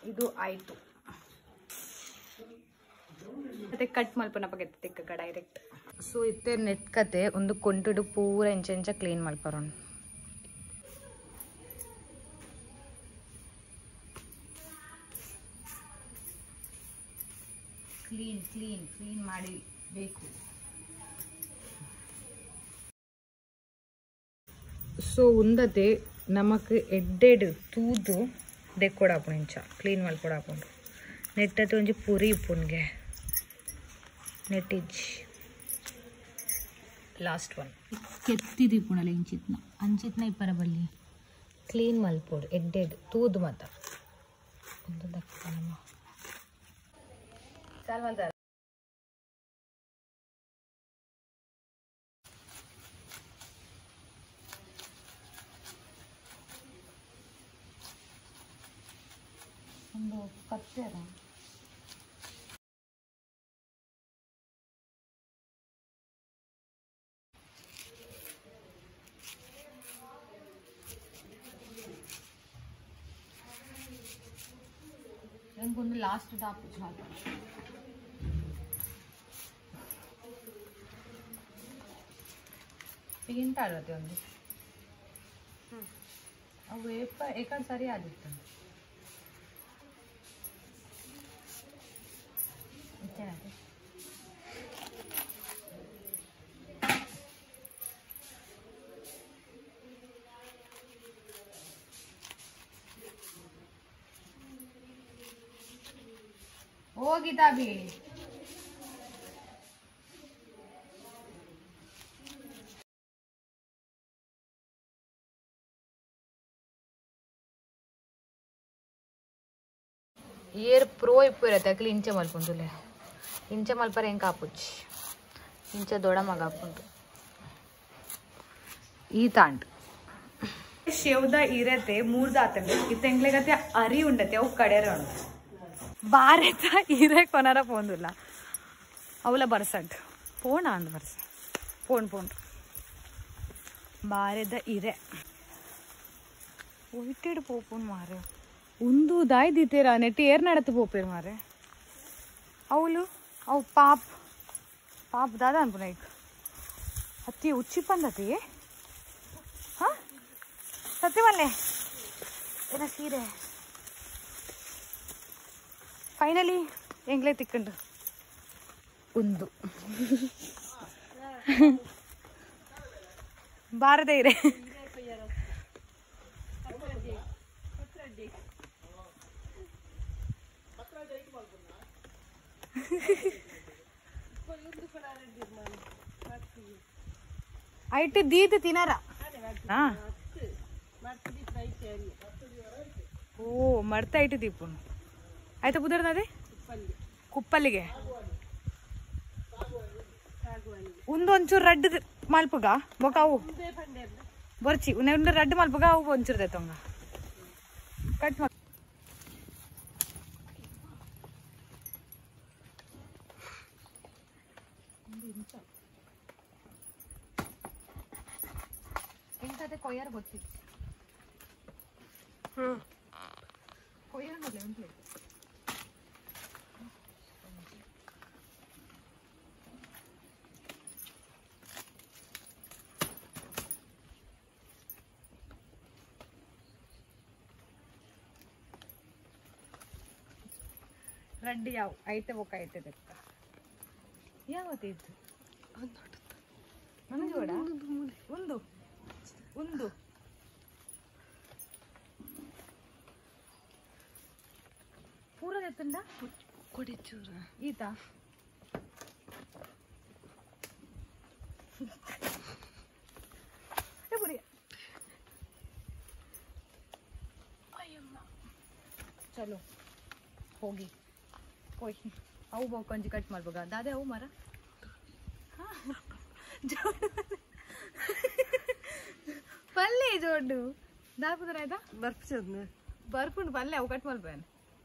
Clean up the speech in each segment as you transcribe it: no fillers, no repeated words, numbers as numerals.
ಇದು ಆಯಿತು. ಮತ್ತೆ ಕಟ್ ಮಲ್ಪನ ಪಗೆತ್ತೆ ತಿಕ್ಕ ಡೈರೆಕ್ಟ್. ಸೊ ಇತ್ತೆ ನೆಟ್ ಕತೆ ಒಂದು ಕೊಂಟುಡು ಪೂರ ಇಂಚ ಕ್ಲೀನ್ ಮಲ್ಪರೋಣ. ಕ್ಲೀನ್ ಮಾಡಿ ಬೇಕು. ಸೊ ಉಂದತೆ ನಮಕ್ ಎಡ್ಡೆಡ್ ತೂದು ದೆಕ್ಕೊಡಾಪುಂಡು ಇಂಚ ಕ್ಲೀನ್ ಮಲ್ಪೊಡಾಪುಂಡು. ನೆಟ್ಟತೆ ಒಂಜಿ ಪುರಿ ಇಪ್ಪುನ್ಗೆ ನೆಟ್ಟಿಜ್ ಲಾಸ್ಟ್ ಒನ್ ಕೆತ್ತಿದಿಪ್ಪುಣಲ್ಲ ಇಂಚಿತ್ನ ಅಂಚಿತ್ನ ಇಪ್ಪರ ಬಲ್ಲಿ ಕ್ಲೀನ್ ಮಲ್ಪೊಡು ಎಡ್ಡೆಡ್ ತೂದು ಮಾತ ಒಂದು ದಕ್ಕ ನಮ್ಮ ಸಾಲ್ವಂತ ಒಂದು ಕತ್ತೆರ ಒಂದು ಲಾಸ್ಟ್ ಟಾಪ್ ಹಾಕಿ ತಿಂತಾರತ್ತೆ ಒಂದು ಅವು ಏಕಾಡ್ ಸರಿ ಆದಿತ್ತು. ಹೋಗಿತಾ ಬಿ ಏರ್ ಪ್ರೋ ಇಪ್ಪು ಇರತ್ತೆ ಅಕ್ಲಿ ಇಂಚೆ ಮಲ್ಪುಂಡುಲೆ ಇಂಚೆ ಮಲ್ಪರ ಹೆಂಗೆ ಕಾಪುಚ್ಚಿ ಇಂಚೆ ದೊಡ್ಡ ಮಗ ಹಾಕೊಂಡು ಈ ತಾಂಡ್ ಶೇವ್ದ ಇರತ್ತೆ ಮೂರ್ದ ಆತಂಡೆ ಇತ್ತ ಎಂಗ್ಲೆಗತ್ತೆ ಅರಿ ಉಂಡತ್ತೆ ಅವು ಕಡೆರ ಉಂಡು ಬಾರೆತ ಇರೆ ಕೊನಾರ ಪೋಂದುಲ್ಲ ಅವಳ ಬರ್ಸಂಟ್ ಪೋಣ ಅಂದ್ ಬರ್ಸ ಪೋಣ್ ಬಾರೆದ ಇರೆ ಒಯ್ತಿಡು ಪೋಪುನ್ ಮಾರೆ ಒಂದು ದಾಯ್ ದೀತೀರಾ ನೆಟ್ಟಿ ಏರ್ ನಡತ್ತು ಪೋಪೇರು ಮಾರೆ ಅವಳು ಅವು ಪಾಪ್ ದಾದ ಅನ್ಪುನ ಈಗ ಹತ್ತಿ ಉಚ್ಚಿ ಪಂದತಿ ಹಾಂ ಸತ್ಯವಲ್ಲೇ ಏನ ಸೀರೆ ಫೈನಲಿ ಎಂಗ್ಲೇ ತಿಕ್ಕೊಂಡು ಒಂದು ಬಾರದೇ ಇರೆ ಐಟು ದೀದು ತಿನ್ನಾರ ಓ ಮರ್ತ ಐಟು ದೀಪುನು ಆಯ್ತಾ ಬುಧರ್ದ ಅದೇ ಕುಪ್ಪಲ್ಲಿಗೆ ಒಂಚೂರು ರಡ್ಡು ಮಲ್ಪುಗ ಬೊಕ ಅವು ಬರ್ಚಿ ಒಂದು ರಡ್ಡು ಮಲ್ಪುಗ ಅವು ಒಂಚೂರು ದೈತಂಗ ಕಟ್ ಮಾಡಿ ಎಂತದೆ ಕೊಯ್ಯಾರ ಗೊತ್ತಿತ್ತು ಕೊಯ್ಯಾರ ಉಂಟು ರಡ್ಡಿ ಯಾವ ಐತೆ ಬೊಕ್ಕ ಐತೆ ದಕ್ಕ ಯಾವತ್ತಿತ್ತು ನನಗೆ ಕೂಡ ಒಂದು ಪೂರದ ಎತ್ತಂಡ ಕೊಡಿಚೂರ ಈತ ಚಲೋ ಹೋಗಿ ಕೊಯ್ ಅವು ಕೊಂಚ ಕಟ್ ಮಾಡ್ಬೋಗ ದಾದೆ ಅವು ಮರ ಪಲ್ಲೆ ಜೋಡು ದಾಪುದ್ರ ಆಯ್ತಾ ಬರ್ಪುಂಡು ಪಲ್ಲೆ ಅವು ಕಟ್ ಮಲ್ಪೇನು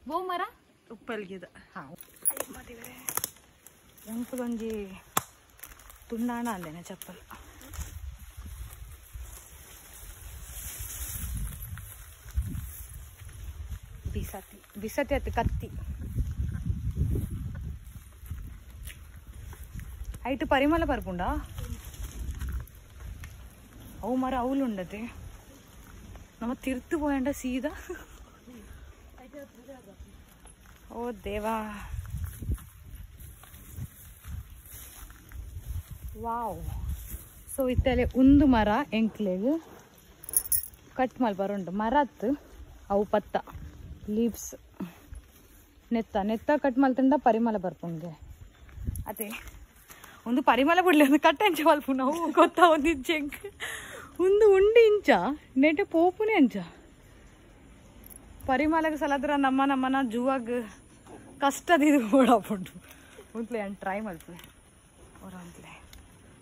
ಬೋ ಮರ ಉಪ್ಪಲ್ಗಿದ ಹಾಂ ಎಂಟು ಗಂಜಿ ತುಂಡಾಣ ಅಂದೇನೆ ಚಪ್ಪಲ್ ಬಿಸತಿ ಬಿಸತಿ ಅತ್ತು ಕತ್ತಿ ಐಟು ಪರಿಮಳ ಬರ್ಪುಂಡ ಅವು ಮರ ಅವಳು ಉಂಡತೆ ನಮ್ಮ ತಿರ್ತು ಪೋಯಂಡ ಸೀದಾ ಓ ದೇವಾ ವಾವ್ ಸೊ ಇತ್ತಲೆ ಒಂದು ಮರ ಎಂಕ್ಲೆಗ್ ಕಟ್ ಮಲ್ ಬರುಂಡು ಮರತ್ ಅವು ಪತ್ತ ಲೀವ್ಸ್ ನೆತ್ತ ನೆತ್ತ ಕಟ್ ಮಲ್ತಂಡ ಪರಿಮಳ ಬರ್ಪುಂಗೆ ಅದೇ ಒಂದು ಪರಿಮಳ ಬಿಡ್ಲಿ ಒಂದು ಕಟ್ಟ ಅಂಚ ಮಲ್ಪು ನಾವು ಗೊತ್ತಾ ಒಂದು ಇಂಚೆಂಕ್ ಒಂದು ಉಂಡಿ ಇಂಚ ನೆಟ್ಟೆ ಪೋಪುನೆ ಅಂಚ ಪರಿಮಳಗೆ ಸಲದ್ರ ನಮ್ಮನ ಜೂವಾಗ ಕಷ್ಟದ ಇದು ಓಡಾಪುಂಡು ಉಂಟ್ಲೆ ಅಂಡ್ ಟ್ರೈ ಮಲ್ಪೆ ಅವ್ರ ಅಂತ್ಲೆ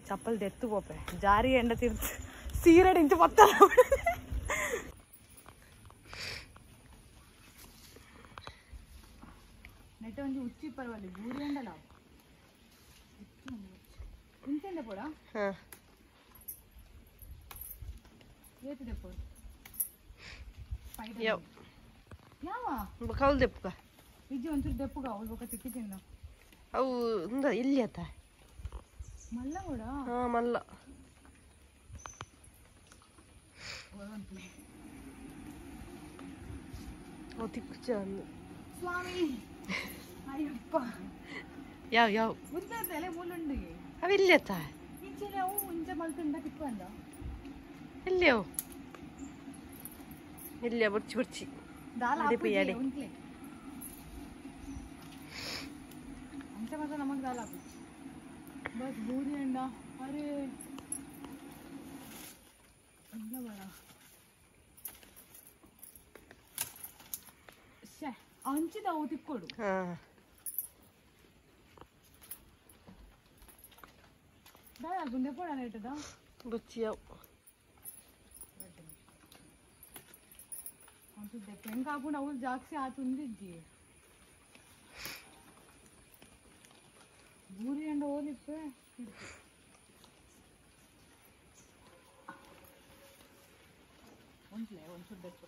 ಚಪ್ಪಲ್ ದೆತ್ತು ಪೋಪೆ ಜಾರಿ ಎಂಡ ತಿರ್ತು ಸೀರೆಡ್ ಇಂಚ ಪತ್ತ ನೆಟ್ಟ ಒಂಜಿ ಉಚ್ಚಿ ಪರವಲ್ಲಿ ಗೂರಿ ಎಂಡಲ ಇಂತೆಂದ ಪೋಡ ಏತಿದೆ ಪೋಡ ಯಾವ ಕೌಲ್ ದೆಪ್ಪುಗ ಇಜ್ಜಿ ಒಂಚೂರು ದೆಪ್ಪುಗ ಅವಳು ಬೊಕ್ಕ ತಿಕ್ಕಿತಿಂದ ಅವು ಇಂದ ಇಲ್ಲಿ ಆತ ಮಲ್ಲ ಕೂಡ ಮಲ್ಲ ಅವು ತಿಕ್ಕು ಚಂದ ಸ್ವಾಮಿ ಅಯ್ಯಪ್ಪ ಯಾವ ಉದ್ದಲೆ ಮೂಲುಂಡಿ ಅವು ಇಲ್ಲಿ ಆತ ಇಂಚೆಲೆ ಅವು ಇಂಚ ಮಲ್ತಂಡ ತಿಕ್ಕು ಅಂದ ಎಲ್ಲಿ ಅವು ಇಲ್ಲಿಯ ಬುರ್ಚಿ ದಾಲ ಉಂಟ್ಲೆ ಅಂಚ ಮಾತ್ರ ನಮಗೆ ದಾಲ ಹಾಕು ಬಸ್ ಬೂರಿ ಅಂಡ ಅರೆ ಇಲ್ಲ ಬೇಡ ಶೇ ಅಂಚಿದ ಅವು ತಿಕ್ಕೊಡು ಬೇಡ ಗುಂಡೆ ಪೋಡ ಇಟ್ಟದ ಬುಚ್ಚಿಯವು ಹೆಂಗ ಹಾಕೊಂಡು ಅವಳು ಜಾಸ್ತಿ ಆತು ಉಂದಿಜ್ಜಿ ಬೂರಿ ಅಂಡ ಓಲಿಪ್ಪೆ ಒಂಟ್ಲೆ ಒಂಚೂರು ಬೇಕು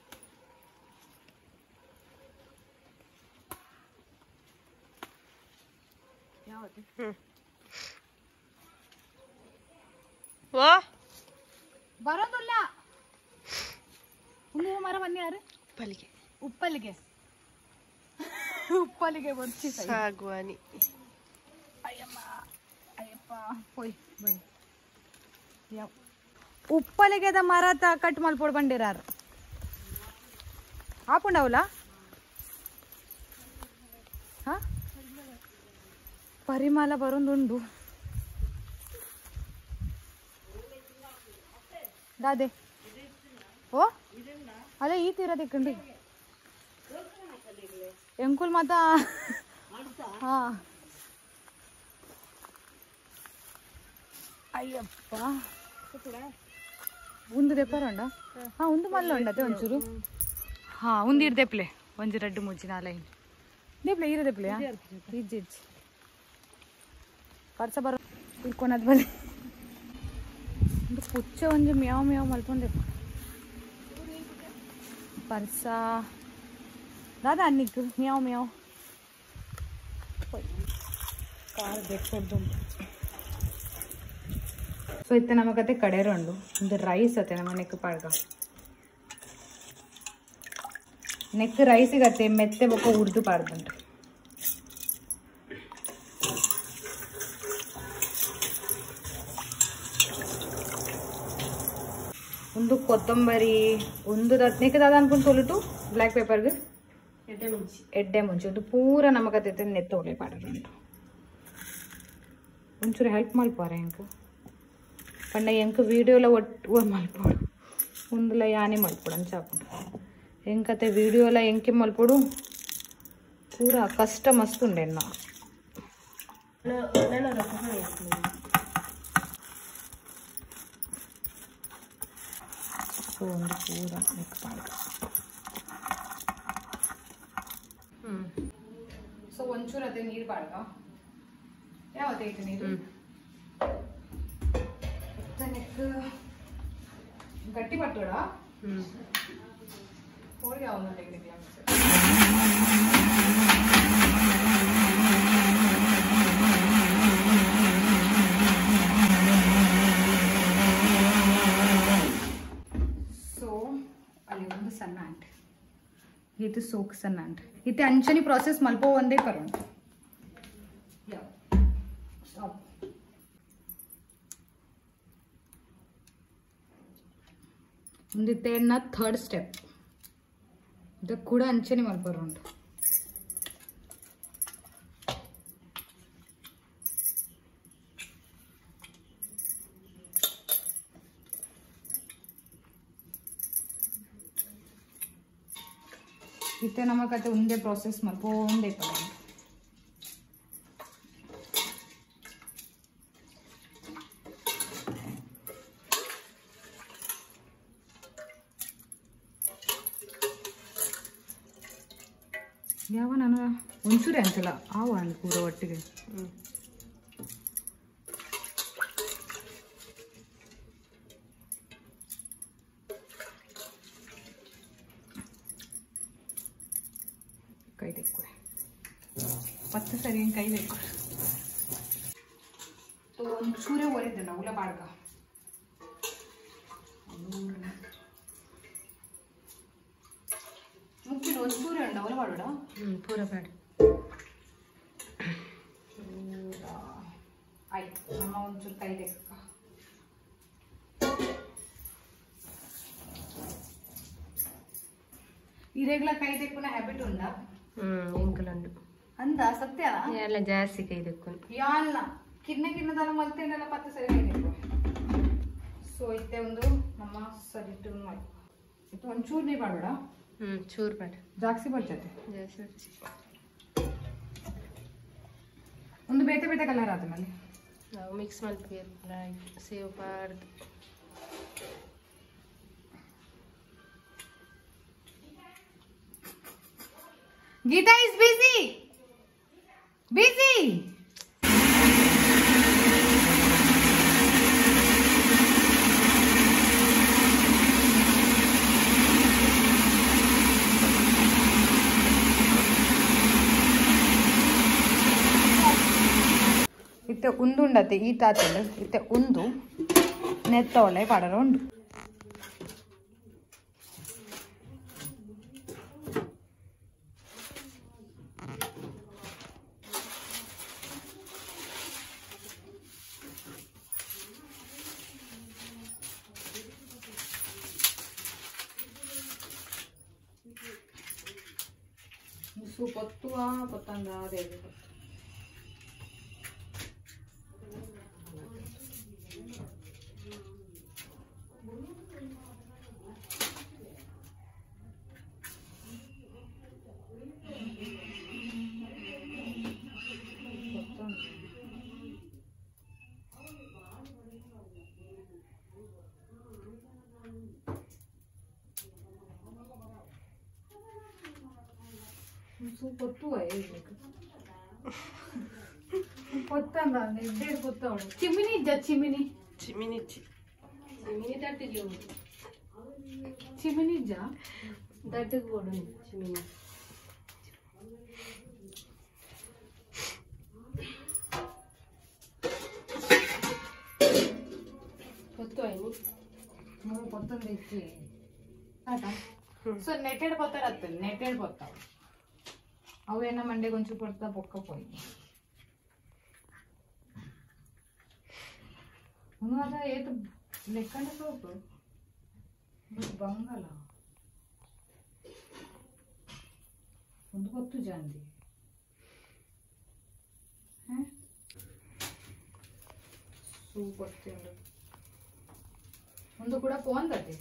ಯಾವತ್ತು ಬರೋದಿಲ್ಲ ಹುಲ್ಲು ಮರ ಬನ್ನಿ ಯಾರು ಉಪ್ಪಲಿಗೆ ಬರ್ಚಿ ಸಾಗುವಾನಿ ಅಯ್ಯಮ್ಮ ಅಯ್ಯಪ್ಪ ಹೋಯ್ ಬನ್ನಿ ಯಾವ ಉಪ್ಪಲಿಗೆದ ಮರ ಕಟ್ ಮಲ್ಪೊಡ್ ಬಂದಿರಾರು ಆಪುಂಡವಲ್ಲ ಹಾ ಪರಿಮಳ ಬರೋದುಂಡು ದಾದೆ ಓ ಅದೇ ಈ ತೀರ ತಿಕ್ಕಂಡಿ ಎಂಕುಲ್ ಮಾತ ಹಾ ಅಯ್ಯಪ್ಪ ಒಂದು ದೆಪ್ಪರಂಡ ಹಾ ಒಂದು ಮಲ್ಲ ಉಂಡತೆ ಒಂಚೂರು ಹಾ ಒಂದು ಇರ್ ದೆಪ್ಲೆ ಒಂಜಿ ರಡ್ಡು ಮುಜ್ಜಿ ನಾಲೈನ್ ದೆಪ್ಲೆ ಈರ ದೆಪ್ಲೆ ಇಜ್ಜಿ ಇಜ್ಜಿ ಪರ್ಸ ಬರೋ ಇಟ್ಕೊಳದ್ ಬಲ್ಲಿ ಪುಚ್ಚ ಒಂಜಿ ಮ್ಯಾವ್ ಮ್ಯಾವ್ ಮಲ್ಪೊಂದೆ ಪರ್ಸ ದಾದ ಅನ್ನಿಕ್ಕು ಮ್ಯಾವ್ ಮ್ಯಾವ್ ಕಾರ್ ಬೆಕ್ಕೊಡ್ದು ಸೊ ಇತ್ತೆ ನಮಗತ್ತೆ ಕಡೆರುಂಡು ಒಂದು ರೈಸ್ ಅತ್ತೆ ನಮ್ಮ ನೆಕ್ ಪಾಡ್ಗ ನೆಕ್ ರೈಸಿಗತ್ತೆ ಮೆತ್ತೆ ಬೊಕ್ಕ ಉರ್ದು ಪಾಡ್ದುಂಟು ಒಂದು ಕೊತ್ತಂಬರಿ ಒಂದು ನೆಕ್ ದಾದ ಅನ್ಕೊಂಡು ತೊಲಿಟು ಬ್ಲ್ಯಾಕ್ ಪೇಪರ್ಗೆ ಎಡ್ಡೆ ಮುಂಚೆ ಒಂದು ಪೂರ ನಮಗತ್ತೆ ನೆತ್ತ ಒಳ್ಳೆ ಪಾಡುಂಟು ಒಂಚೂರು ಹೆಲ್ಪ್ ಮಲ್ಪಾರ ಹೆಂಗೆ ಪಂಡ ಎಂಕ ವೀಡಿಯೋಲ ಒಟ್ಟು ಮಲ್ಪೋಡು ಒಂದುಲ ಯಾನೆ ಮಲ್ಪೋಡು ಅಂಚಾಪುಂಡು ಎಂಕತೆ ವೀಡಿಯೋಲ ಎಂಕೆ ಮಲ್ಪೋಡು ಪೂರ ಕಷ್ಟ ಮಸ್ತ್ ಉಂಡೆನ್ನ ಸೊ ಒಂದು ಪೂರ ನೆಕ್ ಪಾಡು ಸೊ ಒಂಚೂರು ಅದೇ ನೀರು ಬಾಡ್ಗ ಯಾವತ್ತೈತೆ ನೀರು ನೆಕ್ ಗಟ್ಟಿ ಪಟ್ಟೋಡ ಹೋಳಿಗೆ ಅವನ್ನ ತೆಗೆದಿಲ್ಲ इथे सोक्सन अंड इथे अंचनी प्रोसेस मल्पो ಒಂದೇ करून ಮುಂದಿತ್ತೆ ನ ಥರ್ಡ್ ಸ್ಟೆಪ್ ಇದು ಕೂಡ ಅಂಚನಿ ಮಲ್ಪರೋಂಡು इतने नमक आते उंदे प्रोसेस मल्पोंडे पड़े ಯಾವ ನಾನು ಒಂಚೂರೇ ಅಂತಲ್ಲ ಆವ ಅಲ್ಲಿ ಪೂರ ಒಟ್ಟಿಗೆ ಕೈ ತೆಕ್ಕು ಪತ್ತು ಸರಿ ಕೈ ಬೇಕು ಒಂಚೂರೇ ಒರಿದಲ್ಲ ಉಲ ಬಾಡ್ಗ ಮುಕ್ಕಿನ ಒಂಚೂರೇ ಉಂಡ ಉಲ ಬಾಡೋಡ ಪೂರ ಬೇಡ ಆಯ್ತು ನಮ್ಮ ಒಂಚೂರು ಕೈ ತೆಕ್ಕ ಇರೆಗ್ಯುಲರ್ ಕೈ ತೆಕ್ಕುನ ಹ್ಯಾಬಿಟ್ ಉಂಡಾ ಎಂಕಲಂಡು ಅಂದ ಸತ್ಯನಾ ಎಲ್ಲ ಜಾಸ್ತಿ ಕೈ ತೆಕ್ಕೊಂಡು ಯಾಲ್ಲ ಕಿನ್ನ ಮಲ್ತೇನೆಲ್ಲ ಪತ್ತು ಸರಿ ಕೈ ತೆಕ್ಕು ಸೊ ಇತ್ತೆ ಒಂದು ನಮ್ಮ ಸರಿಟ್ಟು ಮಾಡಿ ಇದು ಒಂಚೂರು ನೀ ಬಾಡೋಡ ಚೂರು ಬೇಡ ಜಾಸ್ತಿ ಬರ್ತದೆ ಜಾಸ್ತಿ ಒಂದು ಬೇತೆ ಬೇತೆ ಕಲರ್ ಆದ್ಮೇಲೆ ನಾವು ಮಿಕ್ಸ್ ಮಾಡ್ತೀವಿ save ಪಾಡ್ದು Geeta is busy. Busy. इत्ते उंदु उंडते ई तातले इत्ते उंदु नेत्तोळे पडर उंडु su pottua potanda devi su pottua potanda devi pottawadu chimini chimini ತಟ್ಟಿಗೆ chimini ja ತಟ್ಟಿಗೆ ಕೊಡು ಚಿಮಿನಿ పొత్తు అయింది నువ్వు పొత్తం తెచ్చి సో నెట్టెడ్ పోతారు అత్తలు నెట్టెడ్ పోతావు ಅವೇನ ಮಂಡೆ ಕೊಂಚು ಕೊಡ್ತಾ ಪೊಕ್ಕ ಪೋಯಿ ಅದ ಏತು ಲೆಕ್ಕಂಡ ಸೋಪು ಬಂಗಲ ಒಂದು ಗೊತ್ತು ಜಾಂದಿ ಸೂಪರ್ ಒಂದು ಕೂಡ ಫೋನ್ ತಟ್ಟೆ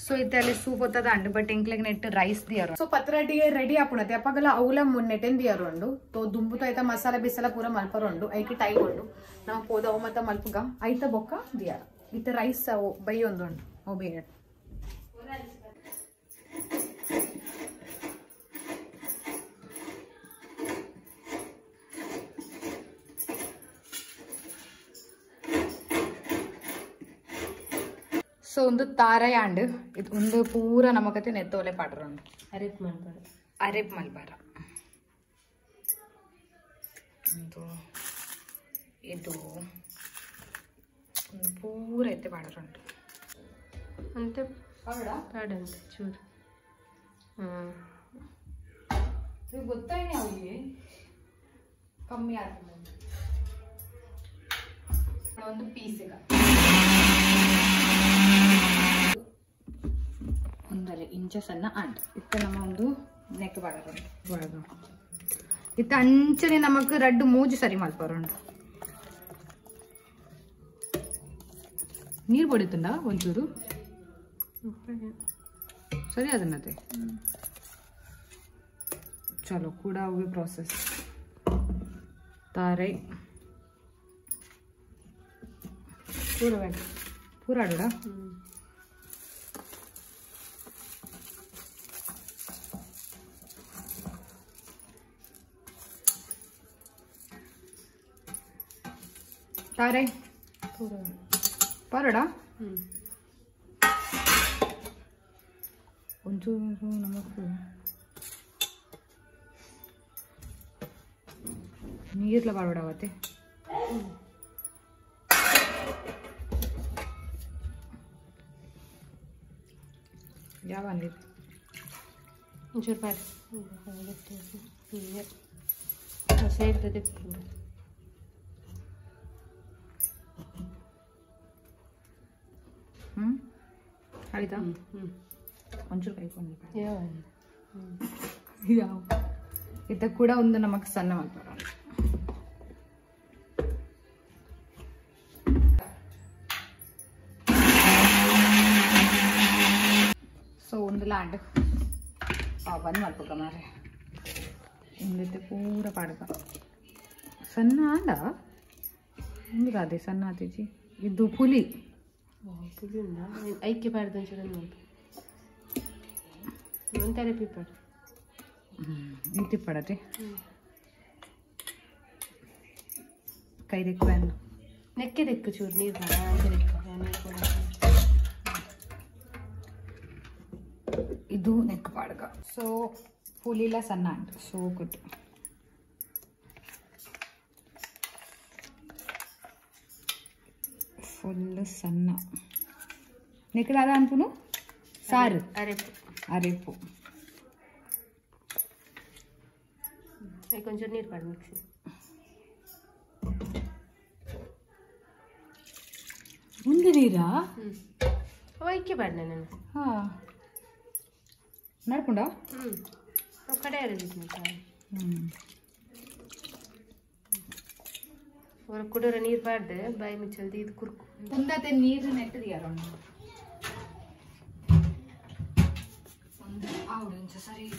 सो इथे सूप होता अंड बट इंकलेक नेट रईस दियारो सो पत्रटी रेडी आपण तेपागला अवला नेटेन दियारो अंडु तो दुंबुतो ऐता मसाला बिसाला पूरा मल्परोंडु ऐकी टाइम उंडु ना पोदा मत मल्पग ऐता बोक्क दियारो इते रईस बೈ ಒಂದುಂಡು ಓ ಬೇರೆ ಸೊ ಒಂದು ತಾರಯಾಂಡ್ ಇದು ಒಂದು ಪೂರ ನಮಕತೆ ನೆತ್ತೋಲೆ ಪಾಡ್ರಂಡು ಅರೆಪ್ ಮಲ್ಬಾರ ಅರೆಪ್ ಮಲ್ಬಾರ ಒಂದು ಇದು ಒಂದು ಪೂರ ಐತೆ ಬಾಡರುಂಟು ಅಂತೆ ಪಾಡ ಪಾಡಂತೆ ಚೂರು ಇದು ಗೊತ್ತಾಯ್ತು ಅವಳಿಗೆ ಕಮ್ಮಿ ಆಗ್ತದೆ ಒಂದು ಪೀಸ್ ಈಗ ಒಂದಲ್ಲ ಇಂಚ ಸಣ್ಣ ಅಂಟ್ ಇತ್ತ ನಮ್ಮ ಒಂದು ನೆಕ್ ಬಾಡರುಂಟು ಇತ್ತ ಅಂಚನೆ ನಮಕ್ ರಡ್ಡು ಮೂಜು ಸರಿ ಮಲ್ಪರುಂಟು ನೀರು ಬಡಿತಂಡ ಒಂಚೂರು ಸರಿ ಅದನ್ನತೆ ಚಲೋ ಕೂಡ ಹೋಗಿ ಪ್ರಾಸೆಸ್ तारे पूरा बैठ पूरा डा तारे पूरा परड़ा ಒಂಚೂರು ನಮಕ್ ನೀರ್ಲ ಬಾಡೋಡಾವತ್ತೆ ಯಾವ ನೀರು ಒಂಚೂರು ಪಾಡಿ ಸೇರ್ತದೆ ಆಯ್ತಾ ಒಂಚೂರು ಕೈಕೊಂಡು ಯಾವ ಇತ್ತ ಕೂಡ ಒಂದು ನಮಕ್ ಸಣ್ಣ ಮಾಡ್ತಾರ ಸೊ ಒಂದು ಲ್ಯಾಂಡ್ ಬಂದ್ ಮಾಡ್ಬೇಕ ಮಾರೆ ಇಂದೈತೆ ಪೂರ ಪಾಡ್ಕ ಸಣ್ಣ ಆಂಡ ಇಂದಿಗೆ ಅದೇ ಸಣ್ಣ ಆತೀಜಿ ಇದು ಪುಲಿ ಪುಲಿ ಉಂಟಾ ಐಕ್ಯ ಪಾಡ್ದು ಒಂಚೂರು ಒಂಥರ ಪೀಪಾಡು ಇಂತಿ ಪಡತೆ ಕೈ ದಿಕ್ಕು ಬ್ಯಾನ್ ನೆಕ್ಕೆ ದಿಕ್ಕು ಚೂರು ನೀರು ಇದು ನೆಕ್ ಪಾಡ್ಗ ಸೊ ಪುಲಿಲ ಸಣ್ಣ ಅಂಟ ಸೊ ಗುಡ್ ಫುಲ್ ಸಣ್ಣ ನೆಕ್ಕದಾದ ಅನ್ಪುನು ಸಾರು ಅರೆಪು ಅರೆಪು కొంచెం నీరు పడి మిక్సీ ఉంది నీరా వైకి పడినా నేను నడకుండా ఒక్కడే ஒரு குடற நீர் பாடு பை மிச்சல் இது குறுக்கு ಮುಂದತೆ ನೀರು ನೆಟ್ಟದು ಯಾರು ಒಂದು ಆವಡಿಂಚ ಸರಿ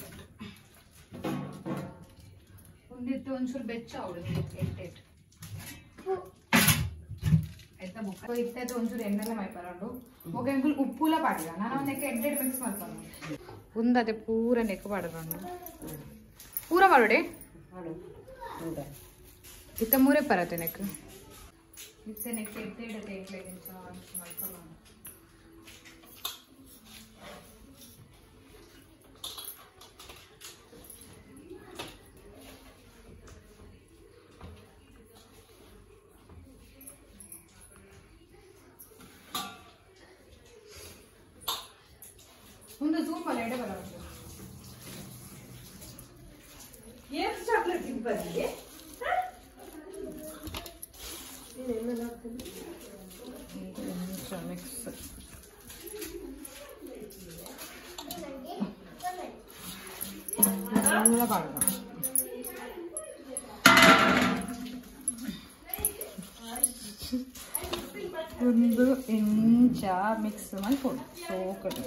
ಒಂದಿತ್ತು ಒಂಚೂರು ಬೆಚ್ಚ ಅವಳು ಎಟ್ಟೆಟ್ಟು ಆಯ್ತಾ ಬುಕ್ಕ ಇತ್ತೈತೆ ಒಂಚೂರು ಎಣ್ಣೆಲ್ಲ ಮೈಪರಂಡು ఒక ఎంగుల్ ఉప్పుల పాడిగా ನಾನು ನೆಕ್ಕೆ ಎಡ್ಡೆಡ್ ಮಿಕ್ಸ್ ಮಾಡ್ಕೊಂಡು ಒಂದತೆ ಪೂರ ನೆಕ್ಕ ಪಾಡರಂಡು ಪೂರ ಮಾಡೋಡೆ ಇತ್ತ ಮೂರೇ ಪರತೆ ನೆಕ್ ಇತ್ತೆ ನೆಕ್ಕೆ ಎಡ್ಡೆಡ್ ತೇಕ್ಲೆ ನಿಂಚ ಮಾಡ್ಕೊಂಡು ಒಂದು ಜೂಮ್ ಅಲ್ಲ ಎಡೆ ಬರಬೇಕು ಏನು ಚಾಕ್ಲೇಟ್ ತಿಂಪಲ್ಲಿ ಮಿಕ್ಸ್ ಎಲ್ಲ ಪಾಡ್ಗ ಒಂದು ಇಂಚ ಮಿಕ್ಸ್ ಮಾಡ್ಕೊಂಡು ಸೋಕಡು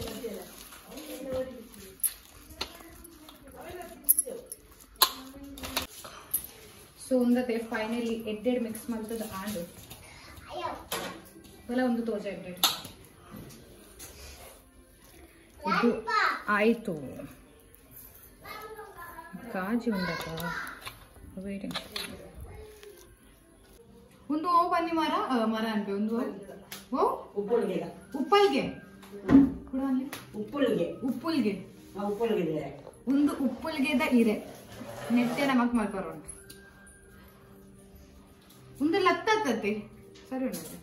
ಸೊ ಒಂದತೆ ಫೈನಲಿ ಎಡ್ಡೆಡ್ ಮಿಕ್ಸ್ ಮಾಡ್ತದ ಆಂಡು ಬಲ ಒಂದು ತೋಜ ಎಡ್ಡೆಡ್ ಇದು ಆಯ್ತು ಕಾಜಿ ಉಂಡಕ ವೇಟಿಂಗ್ ಒಂದು ಓ ಬನ್ನಿ ಮರ ಅನ್ಬೆ ಒಂದು ಓ ಉಪ್ಪಲ್ಗೆ ಕೂಡ ಅಲ್ಲಿ ಉಪ್ಪುಲ್ಗೆ ಒಂದು ಉಪ್ಪುಲ್ಗೆದ ಇರೆ ನೆಟ್ಟೆ ನಮಕ್ ಮಲ್ಪರೋಣ ಮುಂದೆ ಲತ್ತತ್ತೆ ಸರಿ ಉಂಟು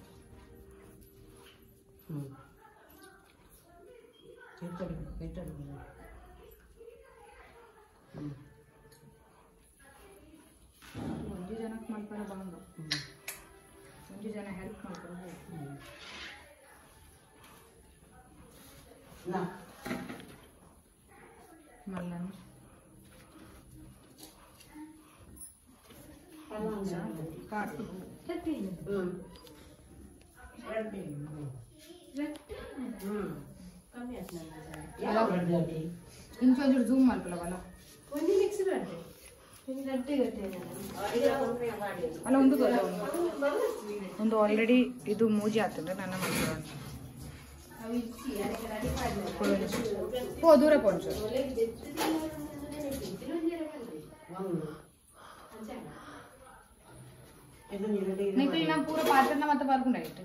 ಒಂದು ಜನಕ್ಕೆ ಮಾಡ್ಕೊಂಡು ಬಂದು ಒಂದು ಜನ ಹೆಲ್ಪ್ ಮಾಡ್ಕೊಂಡು ಮಲ್ಲನ್ ಕಾಟು ಇಂಚೊಂದು ಝೂಮ್ ಮಾಡ್ಕೊಳ್ಳವಲ್ಲ ಅಲ್ಲ ಒಂದು ಆಲ್ರೆಡಿ ಇದು ಮೂಜಿ ಆಗ್ತದೆ ನನ್ನ ಮಾಡ್ಕೊಳ್ಳೋಣ ದೂರ ಪೋಂಚು ನಿಖಿಲ್ ನಾ ಪೂರ ಪಾತ್ರನ ಮತ್ತೆ ಬರ್ಕೊಂಡಾಯ್ತು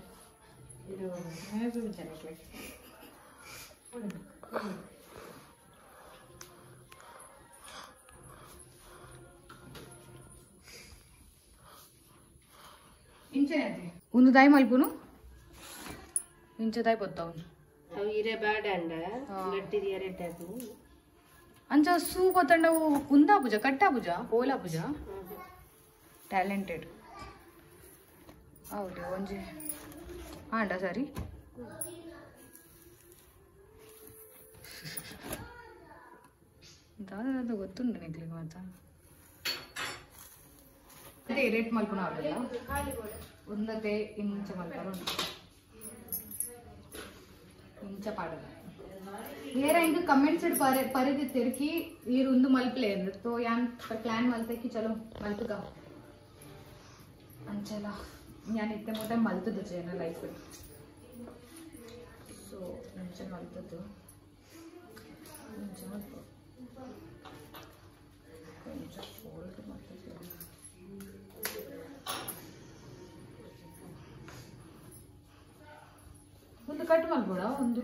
ಒಂದು ದಾಯಿ ಮಲ್ಪುನು ಇಂಚ ದಾಯಿ ಬತ್ತಾವನು ಅವು ಇರೆ ಬ್ಯಾಡ ಅಂಡ ಗಟ್ಟಿರಿ ಎರೆಟಾಕು ಅಂಚ ಸೂ ಬತ್ತಂಡವು ಕುಂದಾ ಪೂಜ ಕಟ್ಟಾ ಪೂಜ ಓಲಾ ಪೂಜ ಟ್ಯಾಲೆಂಟೆಡ್ ಹೌದು ಒಂಜಿ ಆಂಡ ಸರಿ ದಾದ ಗೊತ್ತುಂಡು ನಿಕ್ಲಿಗೆ ಮಾತ ಅದೇ ರೇಟ್ ಮಲ್ಪುನ ಅವರಲ್ಲ ಒಂದತೆ ಇಂಚ ಮಲ್ಪರು ಇಂಚ ಪಾಡಲ್ಲ ಏರ ಇಂಕ ಕಮೆಂಟ್ಸ್ ಪರಿಧಿ ತಿರುಗಿ ಈ ಒಂದು ಮಲ್ಪಲೆ तो यान प्लान मलते की चलो मलतुगा अंचला यान इतने मोठे मलतुदु जेना लाइफ सो अंच मलतुदु अंच मलतु अंच फोल्ड मलतुदु ಒಂದು ಕಟ್ ಮಾಡ್ಬೋಡ ಒಂದು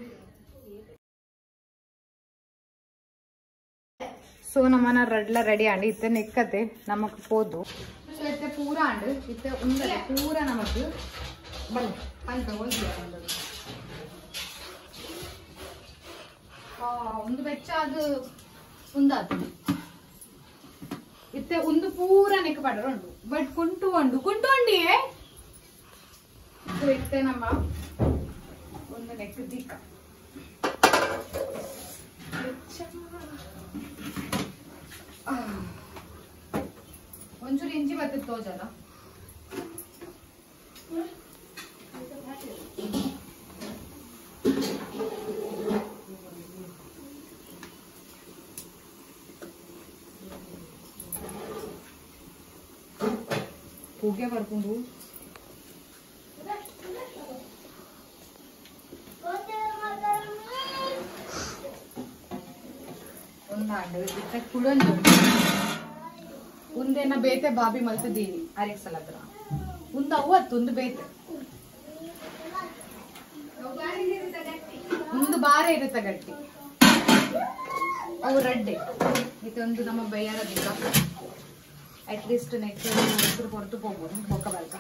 सो नमन रडला रेडी अंड इतने नेक्कते नमक पोदु सो इतने पूरा अंड इतने उंदले पूरा नमक बल अंत ओल्दी ಒಂದು ಬೆಚ್ಚ ಅದು ಉಂದಾತು ಇತ್ತೆ ಒಂದು ಪೂರಾ ನೆಕ್ ಪಡರ ಉಂಟು ಬಟ್ ಕುಂಟು ಉಂಡಿಯೇ ಸೊ ಇತ್ತೆ ನಮ್ಮ ಒಂದು ನೆಕ್ ದಿಕ್ಕ ಒಂಚೂರು ಇಂಚಿ ಬರ್ತದೆ ತೋಜಲ್ಲ ಹೋಗೇ ಬರ್ಕೊಂಡು ಒಂದಾಂಡು ಇತ್ತ ಕುಡೊಂದು ಒಂದೇನ ಬೇತೆ ಬಾಬಿ ಮಲ್ತಿದ್ದೀವಿ ಅರೆಕ್ಸಲ ಹತ್ರ ಒಂದು ಅವತ್ತು ಒಂದು ಬೇತೆ ಒಂದು ಬಾರ ಇರುತ್ತೆ ಗಟ್ಟಿ ಅವು ರಡ್ಡೆ ಇದೊಂದು ನಮ್ಮ ಬಯ್ಯಾರ ದಿಕ್ಕ ಅಟ್ಲೀಸ್ಟ್ ನೆಕ್ಸ್ಟ್ ಹೆಸರು ಹೊರತು ಹೋಗ್ಬೋದು ಬೊಕ್ಕ ಬಲ್ಕ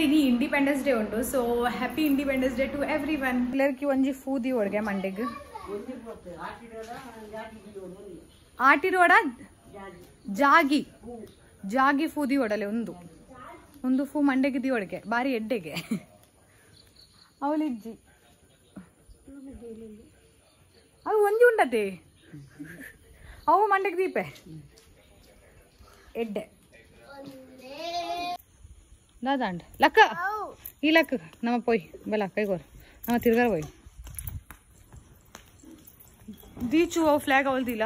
ಇನಿ ಇಂಡಿಪೆಂಡೆನ್ಸ್ ಡೇ ಉಂಟು so happy independence day to everyone ಎಲ್ಲರಿಗೆ ಒಂಜಿ ಫೂದಿ ಒಳಗೆ ಮಂಡೆಗೆ ಆಟಿರೋಡ ಜಾಗಿ ಜಾಗಿ ಫೂದಿ ಒಡಲೆ ಒಂದು ಫೂ ಮಂಡೆಗೆ ದಿ ಒಳಗೆ ಬಾರಿ ಎಡ್ಡೆಗೆ ಅವಳಿಜ್ಜಿ ಅವು ಒಂಜಿ ಉಂಡತೆ ಅವು ಮಂಡೆಗೆ ದೀಪೆ ಎಡ್ಡೆ ದಾದಾಂಡ್ ಲಕ್ಕ ಈ ಲಕ್ಕ ನಮ್ಮ ಪೋಯ್ ಬಲ ಕೈಗೋರ್ ನಮ್ಮ ತಿರ್ಗಾರ ಪೋಯ್ ದೀಚು ಅವು ಫ್ಲಾಗ್ ಅವಲ್ದಿಲ್ಲ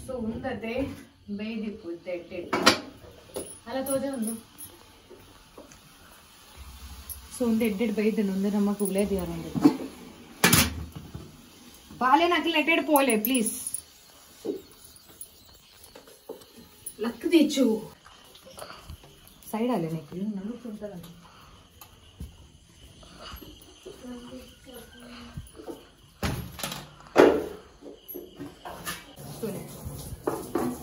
ಸೊ ಉಂದತೆ ಬೇಯ್ದಿಪ್ಪು ಎಟ್ಟೆ ಅಲ್ಲ ತೋಜ ಒಂದು ಸೊ ಒಂದು ಎಡ್ಡೆಡ್ ಬೈದನು ಒಂದು ನಮ್ಮ ಕುಗ್ಲೇದಿಯಾರ ಒಂದು ಬಾಲೆ ನಕಲ್ ಎಟ್ಟೆಡ್ ಪೋಲೆ ಪ್ಲೀಸ್ ಲಕ್ ದೀಚು ಸೈಡ್ ಅಲ್ಲೇ ನೆಕ್ಲಿ ನಡು ಉಂಟಲ್ಲ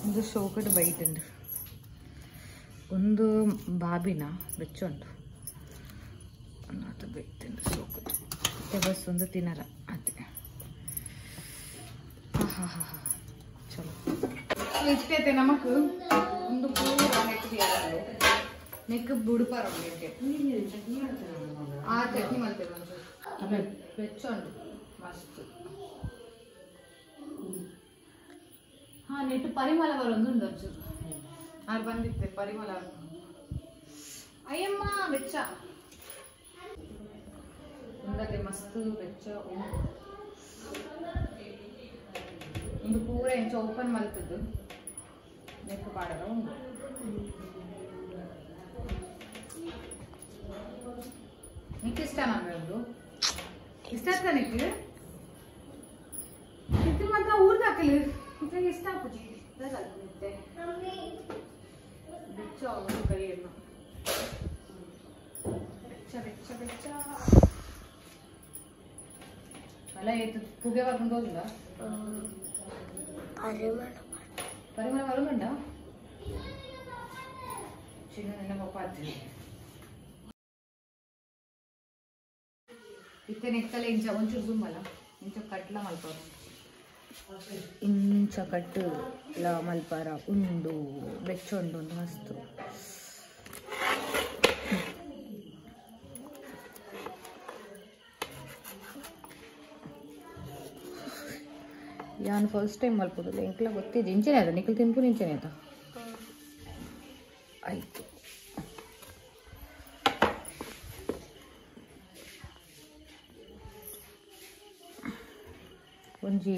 ಒಂದು ಶೋಕಟ್ ಬೈಟ್ ഉണ്ട് ಒಂದು ಬಾಬಿನ ಬೆಚ್ಚ ಉಂಟು ಅದು ಬೇಯ್ತಿಂದು ಸೋಕುದು ಮತ್ತೆ ಬಸ್ ಒಂದು ತಿನ್ನರ ಅದೇ ಹಾ ಹಾ ಹಾ ಚಲೋ ಇಷ್ಟೈತೆ ನಮಕ್ ಒಂದು ಪೂರ ನೆಕ್ ಬುಡುಪಾರ ಆ ಚಟ್ನಿ ಮಾಡ್ತೇವೆ ಒಂಚೂರು ಬೆಚ್ಚ ಉಂಟು ಮಸ್ತ್ ಹಾ ನೆಟ್ಟು ಪರಿಮಳ ಬರೋದು ಒಂಚೂರು ಆರು ಬಂದಿತ್ತೆ ಪರಿಮಳ ಅಯ್ಯಮ್ಮ ಬೆಚ್ಚ ಒಂದಕ್ಕೆ ಮಸ್ತ್ ಬೆಚ್ಚ ಒಂದು ಪೂರ ಎಂಚ ಓಪನ್ ಮಲ್ತದ್ದು ನೆಕ್ ಪಾಡದ ಉಂಟು ನಿಕ್ಕೆ ಇಷ್ಟ ನಾನು ಇಷ್ಟ ಆಗ್ತಾ ನಿಕ್ಕೆ ಇದು ಮಾತ್ರ ಊರ್ದು ಹಾಕಲಿ ಇದ್ರಾಗ ಇಷ್ಟ ಹಾಕುಜಿ ನಿತ್ತೆ ಬೆಚ್ಚ ಒಂದು ಕೈಯನ್ನು ಬೆಚ್ಚ ಬೆಚ್ಚ ಬೆಚ್ಚ ಅಲ್ಲ ಇದು ಪುಗೆ ಬರ್ಕೊಂಡು ಹೋಗಿಲ್ಲ ಪರಿಮಳ ಬರುಗಂಡ ಚಿನ್ನ ನನ್ನ ಪಪ್ಪ ಅಜ್ಜಿ ಇತ್ತೆ ನೆಕ್ಕಲ್ಲ ಇಂಚ ಒಂಚೂರು ಜುಮ್ಮಲ್ಲ ಇಂಚ ಕಟ್ಲ ಮಲ್ಪಾರ ಇಂಚ ಕಟ್ಟು ಲ ಮಲ್ಪಾರ ಉಂಡು ಬೆಚ್ಚೊಂಡು ಒಂದು ಮಸ್ತು ನಾನು ಫಸ್ಟ್ ಟೈಮ್ ಮಲ್ಪೋದಿಲ್ಲ ಎಂಕ್ಲ ಗೊತ್ತಿದೆ ಇಂಚೆನೇ ಆಯ್ತಾ ನಿಖಲ್ ತಿನ್ಪು ಇಂಚೆನೇ ಆಯ್ತಾ ಆಯ್ತು ಒಂಜಿ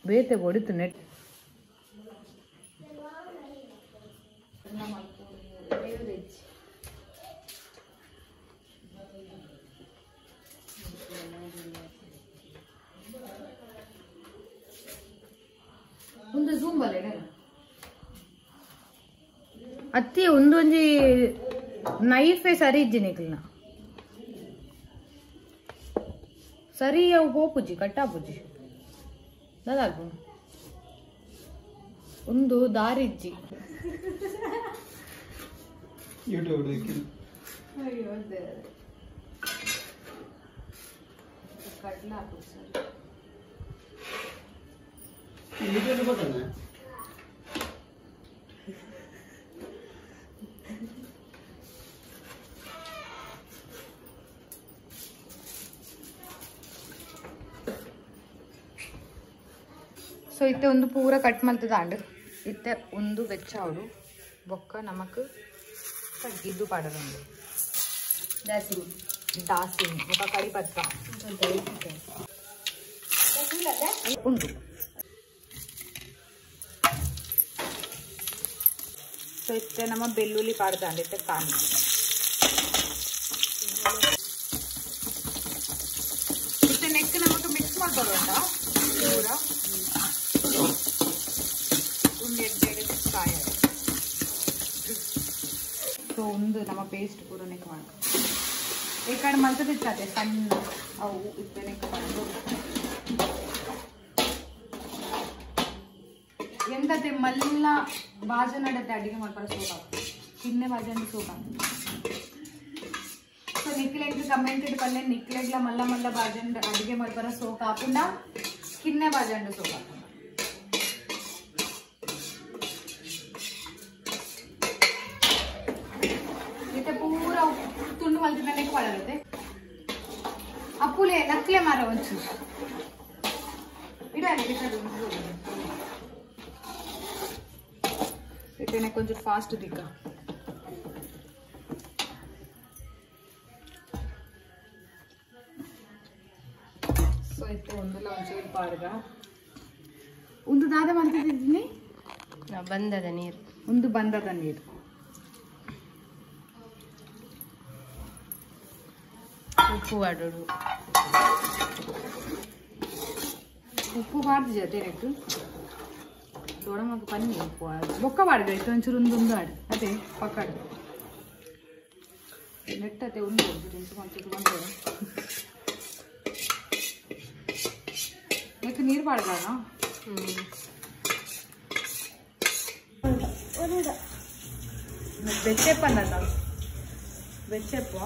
ಬೇತೆ ಹೊಡಿತು ನೆಟ್ ಒಂದು ಝೂಮ್ ಬಲ್ಲ ಅತ್ತಿ ಒಂದೊಂಜಿ ನೈಫೆ ಸರಿ ಇಜ್ಜಿನಿಕ್ಲನ ಸರಿ ಅವು ಹೋಪುಜಿ ಕಟ್ಟಾಪುಜಿ ದಾದಾಲ್ಪು ಒಂದು ದಾರಿಜ್ಜಿ ಅಯ್ಯೋ ಕಟ್ಲ ಹಾಕು ಸೊ ಇತ್ತೆ ಒಂದು ಪೂರ ಕಟ್ ಮಲ್ತದಾಂಡ್ ಇತ್ತೆ ಒಂದು ಬೆಚ್ಚ ಅವಡು ಬೊಕ್ಕ ನಮಕ್ ಇದು ಪಾಡೋದು ದಾಸಿನ್ ಬೊಕ್ಕ ಕರಿ ಪತ್ರ ಉಂಟು ಸೊ ಇತ್ತೆ ನಮ್ಮ ಬೆಳ್ಳುಳ್ಳಿ ಪಾಡ್ದಾಂಡ್ ಇತ್ತೆ ಕಾಣಿ ಇತ್ತೆ ನೆಕ್ ನಮಕ್ ಮಿಕ್ಸ್ ಮಾಡ್ಕೊಳ್ಳೋಣ ಪೂರ ಸೊ ಒಂದು ನಮ್ಮ ಪೇಸ್ಟ್ ಪೂರ ನೆಕ್ ಮಾಡ ಈ ಕಡೆ ಮಲ್ತದಿರ್ತದೆ ಸಣ್ಣ ಅವು ಇತ್ತೆ ನೆಕ್ ಮಾಡೋದು ಎಂತದೆ ಮಲ್ಲ ಬಾಜ ನಡತ್ತೆ ಅಡಿಗೆ ಮಾಡ್ತಾರೆ ಸೋಪ ತಿನ್ನೆ ಬಾಜಂಡು ಸೋಪ ಸೊ ನಿಕ್ಲೆಗ್ ಕಮೆಂಟ್ ಇಟ್ಕೊಳ್ಳೆ ನಿಕ್ಲೆಗ್ಲ ಮಲ್ಲ ಮಲ್ಲ ಬಾಜಂಡು ಅಡಿಗೆ ಮಾಡ್ತಾರೆ ಸೋಪ ಹಾಕುಂಡ ಕಿನ್ನೆ ಬಾಜಂಡು ಸೋಪ ಪೂರ ತುಂಡು ಮಲ್ತಿನ ನೆಕ್ ಮಾಡರುತ್ತೆ ಅಪ್ಪುಲೆ ನಕ್ಲೆ ಮಾರ ಒಂಚೂರು ಇಟ್ಟೇನೆ ಕೊಂಚ ಫಾಸ್ಟ್ ದಿಕ್ಕ ಸೊ ಇತ್ತೆ ಒಂದೆಲ್ಲ ಒಂಚೂರು ಪಾಡ್ಗ ಒಂದು ದಾದ ಮಾಡ್ತಿದ್ದೀನಿ ಬಂದದ ನೀರು ಒಂದು ಬಂದದ ನೀರು ಉಪ್ಪು ಆಡೋಡು ಉಪ್ಪು ಬಾರ್ದು ಜೊತೆ ನೆಟ್ಟು ದೊಡ್ಡಮಗ ಪನ್ನಿ ಉಪ್ಪು ಬೊಕ್ಕ ಬಾಡ್ದು ಇತ್ತು ಒಂಚೂರು ಒಂದು ಆಡು ಅದೇ ಪಕ್ಕಾಡು ನೆಟ್ಟತೆ ಉಂಡು ತಿನ್ಸ್ಕೊಂಡು ಬಂದು ನೆಟ್ಟು ನೀರು ಬಾಡ್ದಾನ ಬೆಚ್ಚೆಪ್ಪ ಅನ್ನಲ್ಲ ಬೆಚ್ಚೆಪ್ಪ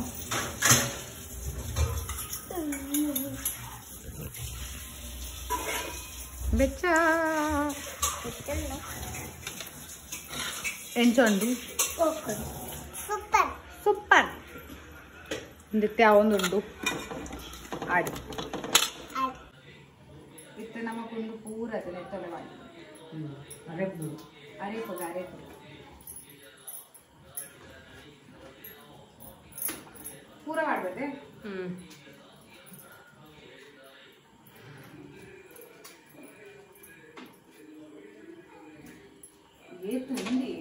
ಬೆಚ್ಚ ಎಂಚೊಂದು ಸೂಪರ್ ಸೂಪರ್ ಇಂದಿತ್ತೆ ಅವೊಂದುಂಡು ಆಡಿ ಇತ್ತೆ ನಮಗೊಂದು ಪೂರ ನೆತ್ತಲೆ ಮಾಡಿ ಅರೆಪುಗ ಪೂರ ಮಾಡ್ಬೇಕೆ ಏತು ಹಿಂದಿ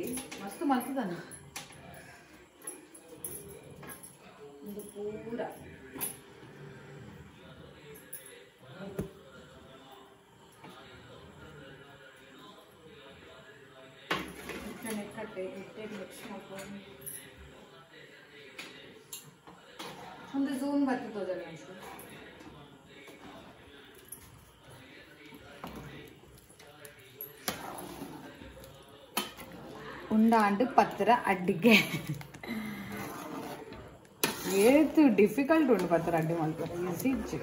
ಮಸ್ತ್ ಮಲ್ತದಾನ ಒಂದು ಪೂರ ನೆಕ್ಕಟ್ಟೆ ಮಿಕ್ಸ್ ಮಾಡ್ಕೊಂಡು ಒಂದು ಝೂಮ್ ಬರ್ತಿದ್ದೋದಲ್ಲ ಅನ್ಸು ಉಂಡಾಂಡು ಪತ್ರ ಅಡ್ಡಿಗೆ ಏತು ಡಿಫಿಕಲ್ಟ್ ಉಂಡು ಪತ್ರ ಅಡ್ಡಿ ಮಾಡ್ತಾರೆ ಈಸಿ ಇಜ್ಜಿ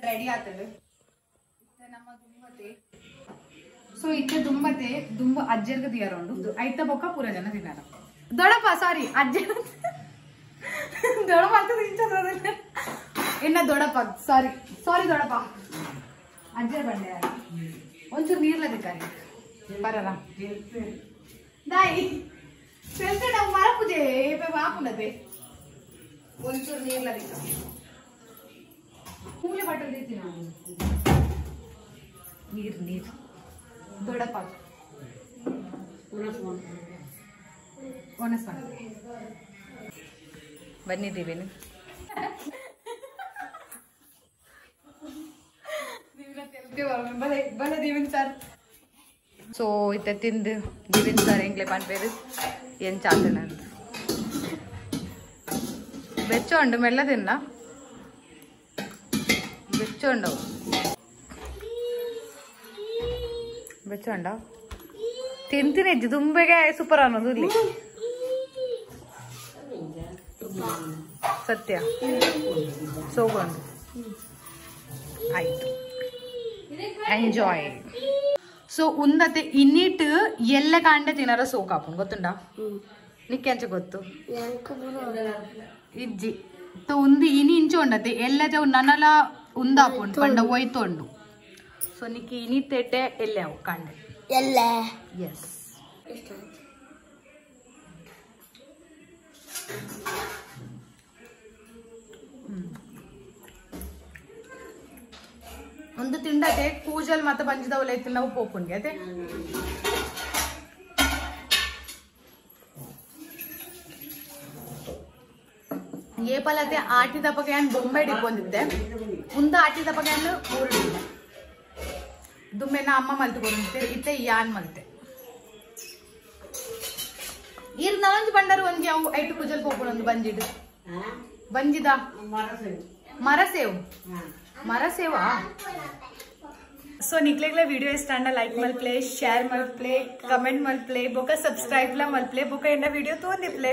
ರೆಡಿ ಆಗ್ತದೆ ನಮ್ಮ ದುಂಬತೆ ಸೊ ಇತ್ತೆ ದುಂಬತೆ ದುಂಬ ಅಜ್ಜರ್ಗ ದಿಯಾರೋಂಡು ಐತ ಬೊಕ್ಕ ಪೂರ ಜನ ತಿನ್ನಾರ ದೊಡಪ ಸಾರಿ ಅಜ್ಜ ದೊಡಪ ಆಗ್ತದೆ ಇನ್ನ ದೊಡಪ ಸಾರಿ ಸಾರಿ ದೊಡಪ ಅಜ್ಜರ್ ಬಂಡೆ ಒಂಚೂರು ನೀರ್ಲ ದಿಕ್ಕಾರಿ ಬರಲ್ಲ ದಾಯಿ ಸೆಲ್ತೆ ನಾವು ಮರ ಪೂಜೆ ಬಾಪುನದೆ ಒಂಚೂರು ನೀರ್ಲ ದಿಕ್ಕ ಕೂಲೆ ಬಟ್ಟಲ್ ದೀತಿ ನಾವು ನೀರು ದೊಡ್ಡಪ್ಪ ಒಣಸ್ ಬಂದಿದ್ದೀವಿ ಬಲ ದೀವಿನ್ ಸರ್ ಸೊ ಇತ್ತ ತಿಂದು ದೀವಿನ್ ಸರ್ ಎಂಗ್ಲೆ ಪನ್ಪೇರು ಏನ್ ಚಾತನ ಅಂತ ಬೆಚ್ಚ ಉಂಡು ಮೆಲ್ಲ ತಿನ್ನ ಬೆಚ್ಚುಂಡವು ಬೆಚ್ಚುಂಡ ತಿಂತೀನಿ ಅಜ್ಜಿ ತುಂಬೆಗೆ ಸೂಪರ್ ಅನ್ನೋದು ಇಲ್ಲಿ ಸತ್ಯ ಸೋಗೊಂಡು ಆಯ್ತು ಎಂಜಾಯ್ ಸೊ ಉಂದತೆ ಇನ್ನಿಟ್ ಎಲ್ಲ ಕಾಂಡೆ ತಿನ್ನಾರ ಸೋಕಾಪುನ್ ಗೊತ್ತುಂಡ ನಿಕ್ಕೆಂಚ ಗೊತ್ತು ಇಜ್ಜಿ ಉಂದು ಇನಿ ಇಂಚು ಉಂಡತೆ ಎಲ್ಲ ನನ್ನಲ ಉಂದಾಪುಂಡು ಪಂಡ ಒಯ್ತೊಂಡು ಸೊ ನಿಕ್ಕಿ ಇನಿ ತೆಟ್ಟೆ ಎಲ್ಲೆ ಅವು ಕಾಂಡೆ ಎಲ್ಲ ಎಸ್ ಒಂದು ತಿಂಡತೆ ಕೂಜಲ್ ಮತ್ತೆ ಬಂಜಿದವಲ್ಲ ಐತಿ ನಾವು ಪೋಪುನ್ಗೆ ಅದೇ ಏಪಲತೆ ಆಟಿ ದಪ್ಪಗೆ ಬೊಂಬೆ ಹಿಡ್ಕೊಂಡಿದ್ದೆ ಉಂದ ಆಟಿ ದಪ್ಪಗೆ ಮೂರು ದುಮ್ಮೆನ ಅಮ್ಮ ಮಲ್ತುಕೊಂಡಿದ್ದೆ ಇತ್ತೆ ಯಾನ್ ಮಲ್ತೆ ಇರ್ ನಾಂಜ್ ಬಂಡರು ಒಂಜಿ ಅವು ಐಟು ಪೂಜಲ್ ಪೋಪುನೊಂದು ಬಂಜಿಡು ಬಂಜಿದ ಮರಸೇವಾ ಸೊ ನಿಕ್ಲೆಗ್ಲೆ ವಿಡಿಯೋ ಇಷ್ಟ ಅಂಡ ಲೈಕ್ ಮಲ್ಪ್ಲೆ ಶೇರ್ ಮಲ್ಪ್ಲೆ ಕಮೆಂಟ್ ಮಲ್ಪ್ಲೆ ಬೊಕ ಸಬ್ಸ್ಕ್ರೈಬ್ ಲ ಮಲ್ಪ್ಲೆ ಬೊಕ ಎಂಡ ವಿಡಿಯೋ ತೋಂದಿಪ್ಲೆ